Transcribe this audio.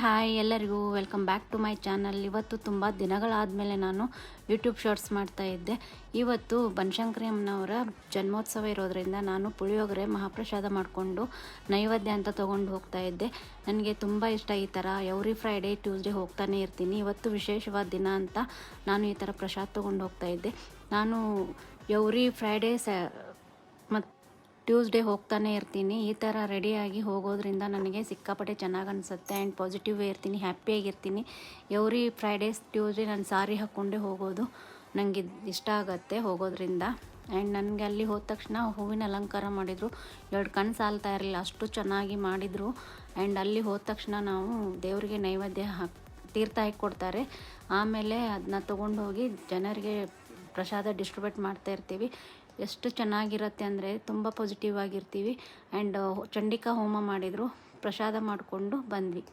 Hi ಎಲ್ಲರಿಗೂ welcome back to my channel. ಇವತ್ತು ತುಂಬ ದಿನಗಳಾದಮೇಲೆ ನಾನು ಯೂಟ್ಯೂಬ್ ಶಾರ್ಟ್ಸ್ ಮಾಡ್ತಾ ಇದ್ದೆ. ಇವತ್ತು ಬನಶಂಕರಿ ಅಮ್ಮನವರ ಜನ್ಮೋತ್ಸವ ಇರೋದರಿಂದ ನಾನು ಪುಳಿಯೋಗರೆ ಮಹಾಪ್ರಸಾದ ಮಾಡಿಕೊಂಡು ನೈವೇದ್ಯ ಅಂತ ತೊಗೊಂಡು ಹೋಗ್ತಾ ಇದ್ದೆ. ನನಗೆ ತುಂಬ ಇಷ್ಟ ಈ ಥರ ಎವ್ರಿ ಫ್ರೈಡೇ ಟ್ಯೂಸ್ಡೇ ಹೋಗ್ತಾನೆ ಇರ್ತೀನಿ. ಇವತ್ತು ವಿಶೇಷವಾದ ದಿನ ಅಂತ ನಾನು ಈ ಥರ ಪ್ರಸಾದ ತೊಗೊಂಡು ಹೋಗ್ತಾ ಇದ್ದೆ. ನಾನು ಎವ್ರಿ ಫ್ರೈಡೇ ಮತ್ತು ಟ್ಯೂಸ್ಡೇ ಹೋಗ್ತಾನೆ ಇರ್ತೀನಿ. ಈ ಥರ ರೆಡಿಯಾಗಿ ಹೋಗೋದ್ರಿಂದ ನನಗೆ ಸಿಕ್ಕಾಪಟ್ಟೆ ಚೆನ್ನಾಗಿ ಅನಿಸುತ್ತೆ ಆ್ಯಂಡ್ ಪಾಸಿಟಿವ್ ಇರ್ತೀನಿ, ಹ್ಯಾಪಿಯಾಗಿರ್ತೀನಿ. ಎವ್ರಿ ಫ್ರೈಡೇಸ್ ಟ್ಯೂಸ್ಡೇ ನಾನು ಸಾರಿ ಹಾಕ್ಕೊಂಡೇ ಹೋಗೋದು ನನಗೆ ಇಷ್ಟ ಆಗುತ್ತೆ ಹೋಗೋದ್ರಿಂದ. ಆ್ಯಂಡ್ ನನಗೆ ಅಲ್ಲಿ ಹೋದ ತಕ್ಷಣ ಹೂವಿನ ಅಲಂಕಾರ ಮಾಡಿದರು, 2 ಕಣ್ಣು ಸಾಲ್ತಾ ಇರಲಿಲ್ಲ, ಅಷ್ಟು ಚೆನ್ನಾಗಿ ಮಾಡಿದರು. ಆ್ಯಂಡ್ ಅಲ್ಲಿ ಹೋದ ತಕ್ಷಣ ನಾವು ದೇವರಿಗೆ ನೈವೇದ್ಯ ತೀರ್ಥ ಹಾಕಿ ಕೊಡ್ತಾರೆ. ಆಮೇಲೆ ಅದನ್ನ ತೊಗೊಂಡು ಹೋಗಿ ಜನರಿಗೆ ಪ್ರಸಾದ ಡಿಸ್ಟ್ರಿಬ್ಯೂಟ್ ಮಾಡ್ತಾ ಇರ್ತೀವಿ. ಎಷ್ಟು ಚೆನ್ನಾಗಿರುತ್ತೆ ಅಂದರೆ ತುಂಬ ಪಾಸಿಟಿವ್ ಆಗಿರ್ತೀವಿ. ಆ್ಯಂಡ್ ಚಂಡಿಕಾ ಹೋಮ ಮಾಡಿದರು, ಪ್ರಸಾದ ಮಾಡಿಕೊಂಡು ಬಂದ್ವಿ.